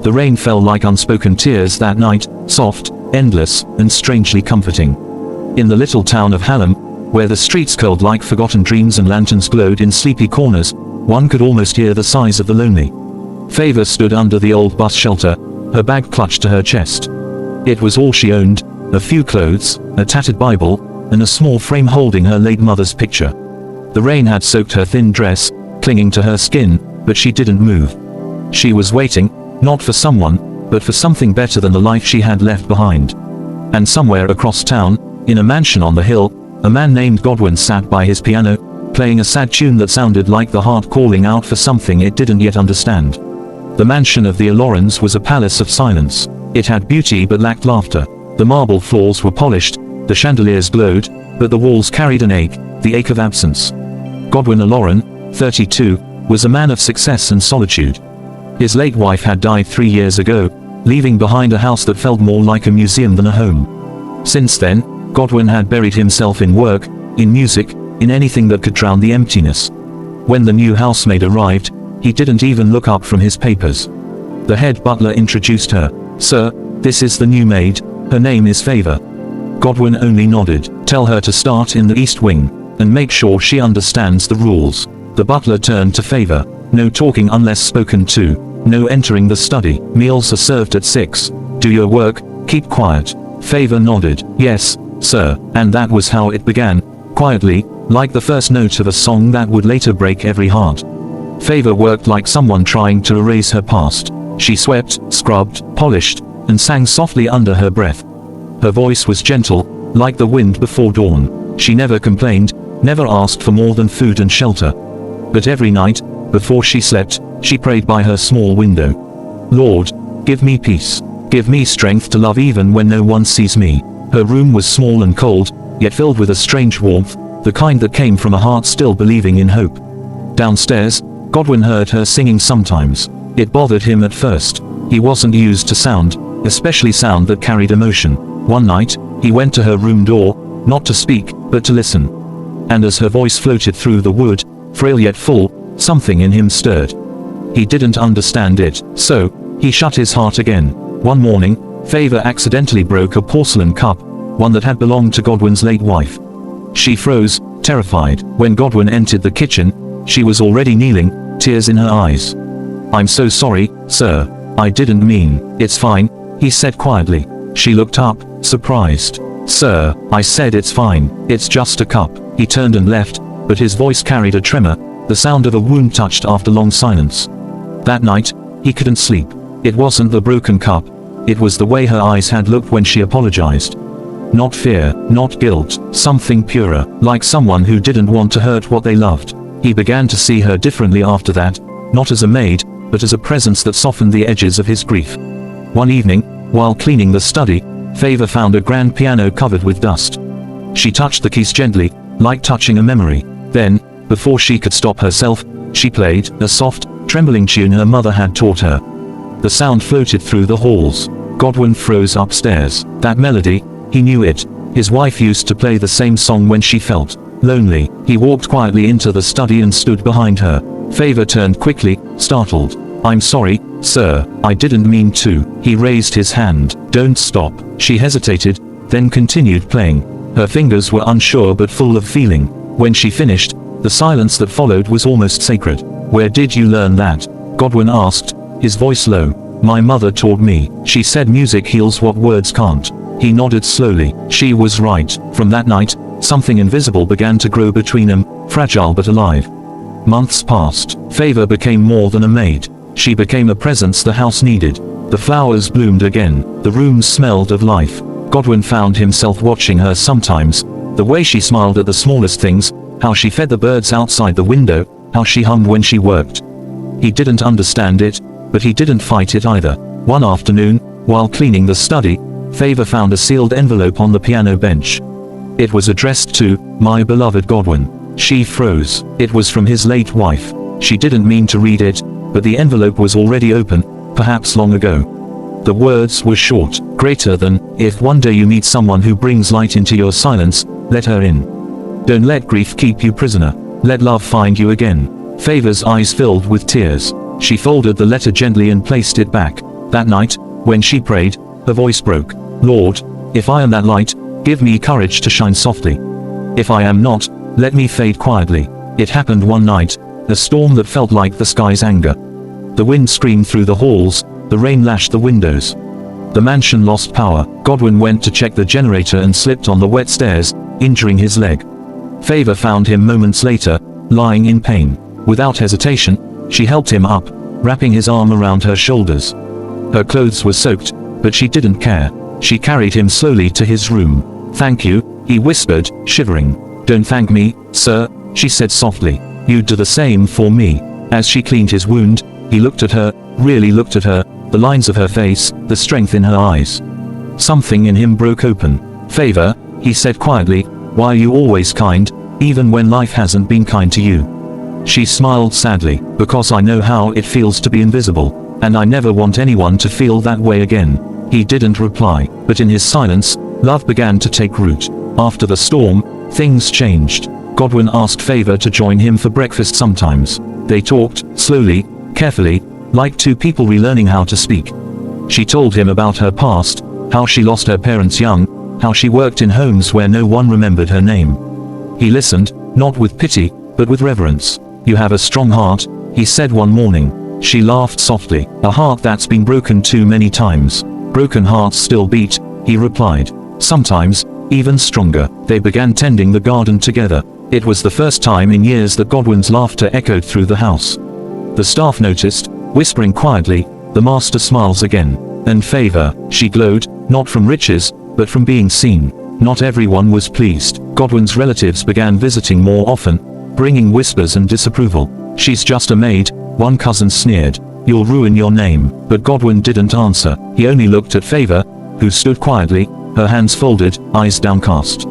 The rain fell like unspoken tears that night, soft, endless, and strangely comforting. In the little town of Hallam, where the streets curled like forgotten dreams and lanterns glowed in sleepy corners, one could almost hear the sighs of the lonely. Favor stood under the old bus shelter, her bag clutched to her chest. It was all she owned, a few clothes, a tattered Bible, and a small frame holding her late mother's picture. The rain had soaked her thin dress, clinging to her skin, but she didn't move. She was waiting, not for someone, but for something better than the life she had left behind. And somewhere across town, in a mansion on the hill, a man named Godwin sat by his piano, playing a sad tune that sounded like the heart calling out for something it didn't yet understand. The mansion of the Allorans was a palace of silence. It had beauty but lacked laughter. The marble floors were polished, the chandeliers glowed, but the walls carried an ache, the ache of absence. Godwin Alloran, 32, was a man of success and solitude. His late wife had died 3 years ago, leaving behind a house that felt more like a museum than a home. Since then, Godwin had buried himself in work, in music, in anything that could drown the emptiness. When the new housemaid arrived, he didn't even look up from his papers. The head butler introduced her. "Sir, this is the new maid, her name is Favor." Godwin only nodded. "Tell her to start in the east wing, and make sure she understands the rules." The butler turned to Favor. "No talking unless spoken to. No entering the study. Meals are served at 6. Do your work, keep quiet." Favor nodded. "Yes, sir." And that was how it began, quietly, like the first note of a song that would later break every heart. Favor worked like someone trying to erase her past. She swept, scrubbed, polished, and sang softly under her breath. Her voice was gentle, like the wind before dawn. She never complained, never asked for more than food and shelter. But every night, before she slept, she prayed by her small window. "Lord, give me peace. Give me strength to love even when no one sees me." Her room was small and cold, yet filled with a strange warmth, the kind that came from a heart still believing in hope. Downstairs, Godwin heard her singing sometimes. It bothered him at first. He wasn't used to sound, especially sound that carried emotion. One night, he went to her room door, not to speak, but to listen. And as her voice floated through the wood, frail yet full, something in him stirred. He didn't understand it, so he shut his heart again. One morning, Favor accidentally broke a porcelain cup, one that had belonged to Godwin's late wife. She froze, terrified. When Godwin entered the kitchen, she was already kneeling, tears in her eyes. "I'm so sorry, sir. I didn't mean." "It's fine," he said quietly. She looked up, surprised. "Sir, I said it's fine. It's just a cup." He turned and left, but his voice carried a tremor, the sound of a wound touched after long silence. That night, he couldn't sleep. It wasn't the broken cup. It was the way her eyes had looked when she apologized. Not fear, not guilt, something purer, like someone who didn't want to hurt what they loved. He began to see her differently after that, not as a maid, but as a presence that softened the edges of his grief. One evening, while cleaning the study, Favor found a grand piano covered with dust. She touched the keys gently, like touching a memory. Then, before she could stop herself, she played a soft, trembling tune her mother had taught her. The sound floated through the halls. Godwin froze upstairs. That melody, he knew it. His wife used to play the same song when she felt lonely. He walked quietly into the study and stood behind her. Favor turned quickly, startled. "I'm sorry, sir. I didn't mean to." He raised his hand. "Don't stop." She hesitated, then continued playing. Her fingers were unsure but full of feeling. When she finished, the silence that followed was almost sacred. "Where did you learn that?" Godwin asked, his voice low. "My mother taught me. She said music heals what words can't." He nodded slowly. She was right. From that night, something invisible began to grow between them, fragile but alive. Months passed. Favor became more than a maid. She became a presence the house needed. The flowers bloomed again. The rooms smelled of life. Godwin found himself watching her sometimes. The way she smiled at the smallest things, how she fed the birds outside the window, how she hummed when she worked. He didn't understand it, but he didn't fight it either. One afternoon, while cleaning the study, Favor found a sealed envelope on the piano bench. It was addressed to, "My beloved Godwin." She froze. It was from his late wife. She didn't mean to read it, but the envelope was already open, perhaps long ago. The words were short, greater than, "If one day you meet someone who brings light into your silence, let her in. Don't let grief keep you prisoner. Let love find you again." Favor's eyes filled with tears. She folded the letter gently and placed it back. That night, when she prayed, her voice broke. Lord, if I am that light, give me courage to shine softly. If I am not, let me fade quietly. It happened one night, a storm that felt like the sky's anger. The wind screamed through the halls, the rain lashed the windows. The mansion lost power. Godwin went to check the generator and slipped on the wet stairs, injuring his leg. Favor found him moments later, lying in pain. Without hesitation, she helped him up, wrapping his arm around her shoulders. Her clothes were soaked, but she didn't care. She carried him slowly to his room. Thank you, he whispered, shivering. Don't thank me, sir, she said softly. You'd do the same for me. As she cleaned his wound, he looked at her, really looked at her, the lines of her face, the strength in her eyes. Something in him broke open. Favor, he said quietly, why are you always kind, even when life hasn't been kind to you? She smiled sadly. Because I know how it feels to be invisible, and I never want anyone to feel that way again. He didn't reply, but in his silence, love began to take root. After the storm, things changed. Godwin asked Favor to join him for breakfast sometimes. They talked, slowly, carefully, like two people relearning how to speak. She told him about her past, how she lost her parents young, how she worked in homes where no one remembered her name. He listened, not with pity, but with reverence. You have a strong heart, he said one morning. She laughed softly. A heart that's been broken too many times. Broken hearts still beat, he replied. Sometimes, even stronger. They began tending the garden together. It was the first time in years that Godwin's laughter echoed through the house. The staff noticed, whispering quietly, the master smiles again. And Favor, she glowed, not from riches, but from being seen. Not everyone was pleased. Godwin's relatives began visiting more often, bringing whispers and disapproval. She's just a maid, one cousin sneered. You'll ruin your name. But Godwin didn't answer. He only looked at Favor, who stood quietly, her hands folded, eyes downcast.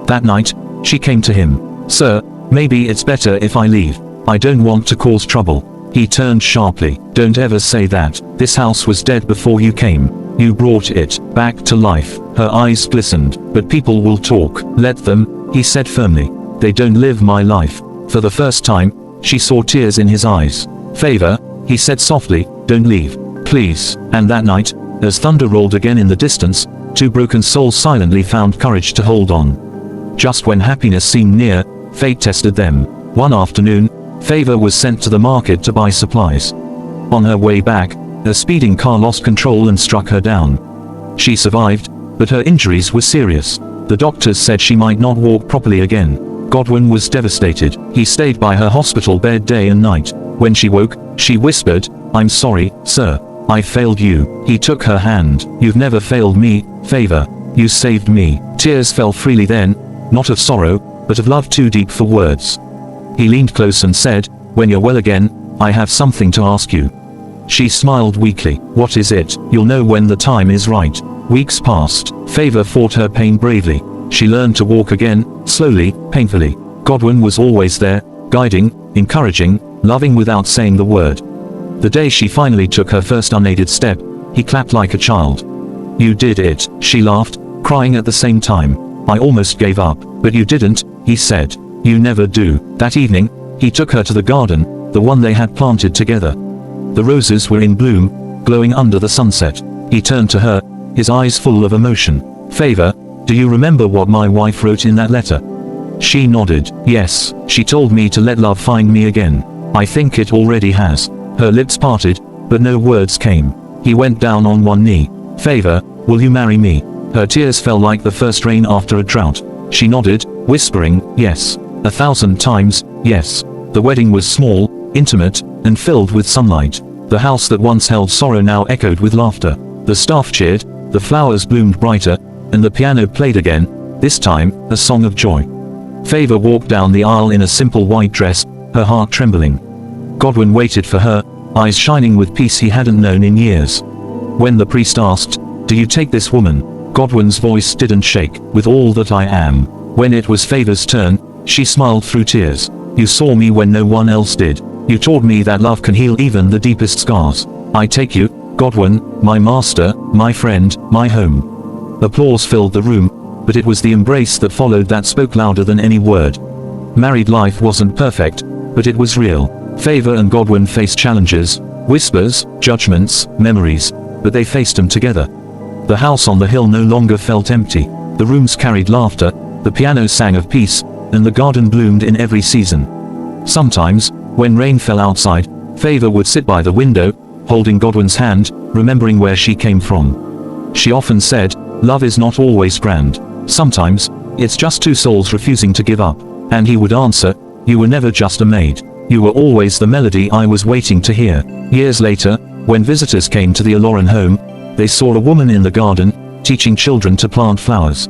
That night, she came to him. Sir, maybe it's better if I leave. I don't want to cause trouble. He turned sharply. Don't ever say that. This house was dead before you came. You brought it back to life. Her eyes glistened. But people will talk. Let them, he said firmly. They don't live my life. For the first time, she saw tears in his eyes. Favor, he said softly, don't leave. Please. And that night, as thunder rolled again in the distance, two broken souls silently found courage to hold on. Just when happiness seemed near, fate tested them. One afternoon, Favor was sent to the market to buy supplies. On her way back, a speeding car lost control and struck her down. She survived, but her injuries were serious. The doctors said she might not walk properly again. Godwin was devastated. He stayed by her hospital bed day and night. When she woke, she whispered, I'm sorry, sir. I failed you. He took her hand. You've never failed me, Favor. You saved me. Tears fell freely then, not of sorrow, but of love too deep for words. He leaned close and said, when you're well again, I have something to ask you. She smiled weakly. What is it? You'll know when the time is right. Weeks passed. Favor fought her pain bravely. She learned to walk again, slowly, painfully. Godwin was always there, guiding, encouraging, loving without saying the word. The day she finally took her first unaided step, he clapped like a child. You did it, she laughed, crying at the same time. I almost gave up, but you didn't, he said. You never do. That evening, he took her to the garden, the one they had planted together. The roses were in bloom, glowing under the sunset. He turned to her, his eyes full of emotion. Favor, do you remember what my wife wrote in that letter? She nodded. Yes, she told me to let love find me again. I think it already has. Her lips parted, but no words came. He went down on one knee. Favor, will you marry me? Her tears fell like the first rain after a drought. She nodded, whispering, yes. 1,000 times, yes. The wedding was small, intimate, and filled with sunlight. The house that once held sorrow now echoed with laughter. The staff cheered, the flowers bloomed brighter, and the piano played again, this time, a song of joy. Favor walked down the aisle in a simple white dress, her heart trembling. Godwin waited for her, eyes shining with peace he hadn't known in years. When the priest asked, do you take this woman? Godwin's voice didn't shake. With all that I am. When it was Favor's turn, she smiled through tears. You saw me when no one else did. You taught me that love can heal even the deepest scars. I take you, Godwin, my master, my friend, my home. Applause filled the room, but it was the embrace that followed that spoke louder than any word. Married life wasn't perfect, but it was real. Favor and Godwin faced challenges, whispers, judgments, memories, but they faced them together. The house on the hill no longer felt empty. The rooms carried laughter, the piano sang of peace, and the garden bloomed in every season. Sometimes, when rain fell outside, Favor would sit by the window, holding Godwin's hand, remembering where she came from. She often said, "Love is not always grand. Sometimes, it's just two souls refusing to give up." And he would answer, "You were never just a maid. You were always the melody I was waiting to hear." Years later, when visitors came to the Aloran home, they saw a woman in the garden, teaching children to plant flowers.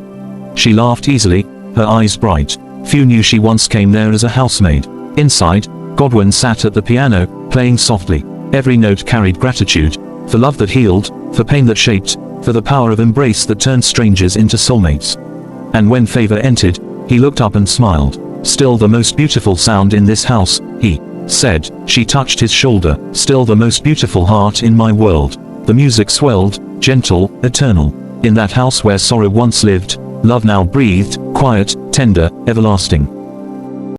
She laughed easily, her eyes bright. Few knew she once came there as a housemaid. Inside, Godwin sat at the piano, playing softly. Every note carried gratitude, for love that healed, for pain that shaped, for the power of embrace that turned strangers into soulmates. And when Favor entered, he looked up and smiled. "Still the most beautiful sound in this house," he said. She touched his shoulder. "Still the most beautiful heart in my world." The music swelled, gentle, eternal. In that house where sorrow once lived, love now breathed, quiet, tender, everlasting.